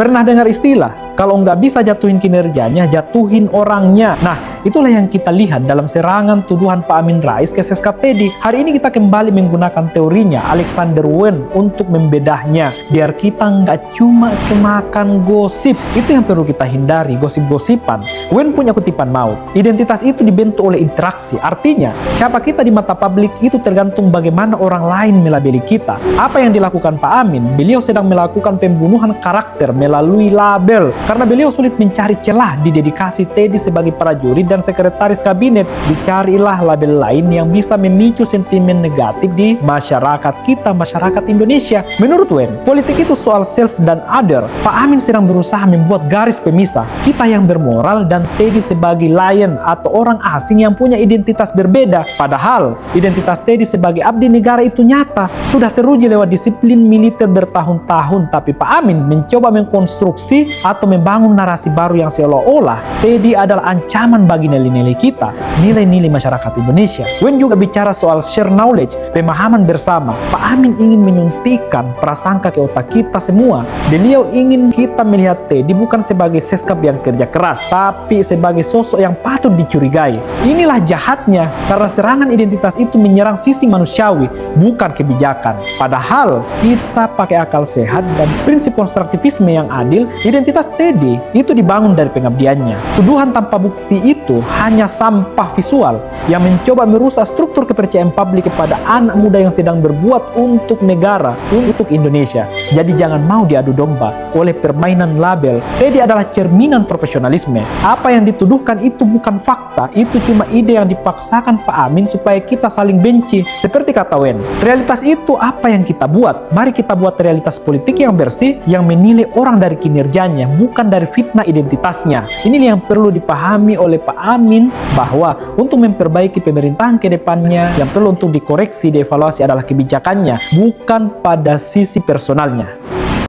Pernah dengar istilah, kalau nggak bisa jatuhin kinerjanya, jatuhin orangnya. Nah, itulah yang kita lihat dalam serangan tuduhan Pak Amin Rais ke Seskap Teddy. Hari ini kita kembali menggunakan teorinya Alexander Wen untuk membedahnya, biar kita nggak cuma-cumakan gosip. Itu yang perlu kita hindari, gosip-gosipan. Wen punya kutipan maut. Identitas itu dibentuk oleh interaksi. Artinya, siapa kita di mata publik itu tergantung bagaimana orang lain melabeli kita. Apa yang dilakukan Pak Amin? Beliau sedang melakukan pembunuhan karakter melalui label. Karena beliau sulit mencari celah di dedikasi Teddy sebagai prajurit dan sekretaris kabinet. Dicarilah label lain yang bisa memicu sentimen negatif di masyarakat kita, masyarakat Indonesia. Menurut Wen, politik itu soal self dan other. Pak Amin sedang berusaha membuat garis pemisah kita yang bermoral dan Teddy sebagai lion atau orang asing yang punya identitas berbeda. Padahal identitas Teddy sebagai abdi negara itu nyata, sudah teruji lewat disiplin militer bertahun-tahun. Tapi Pak Amin mencoba mengkonstruksi atau membangun narasi baru yang seolah-olah Teddy adalah ancaman bagi nilai-nilai kita, nilai-nilai masyarakat Indonesia. Wen juga bicara soal share knowledge, pemahaman bersama. Pak Amin ingin menyuntikkan prasangka ke otak kita semua. Beliau ingin kita melihat Teddy bukan sebagai Seskap yang kerja keras, tapi sebagai sosok yang patut dicurigai. Inilah jahatnya, karena serangan identitas itu menyerang sisi manusiawi, bukan kebijakan. Padahal kita pakai akal sehat dan prinsip konstruktivisme yang adil, identitas Teddy itu dibangun dari pengabdiannya. Tuduhan tanpa bukti itu hanya sampah visual yang mencoba merusak struktur kepercayaan publik kepada anak muda yang sedang berbuat untuk negara, untuk Indonesia. Jadi jangan mau diadu domba oleh permainan label. Teddy adalah cerminan profesionalisme. Apa yang dituduhkan itu bukan fakta, itu cuma ide yang dipaksakan Pak Amin supaya kita saling benci. Seperti kata Wen, realitas itu apa yang kita buat. Mari kita buat realitas politik yang bersih, yang menilai orang dari kinerjanya, bukan dari fitnah identitasnya. Ini yang perlu dipahami oleh Pak Amin, bahwa untuk memperbaiki pemerintahan ke depannya, yang perlu untuk dikoreksi, dievaluasi adalah kebijakannya, bukan pada sisi personalnya.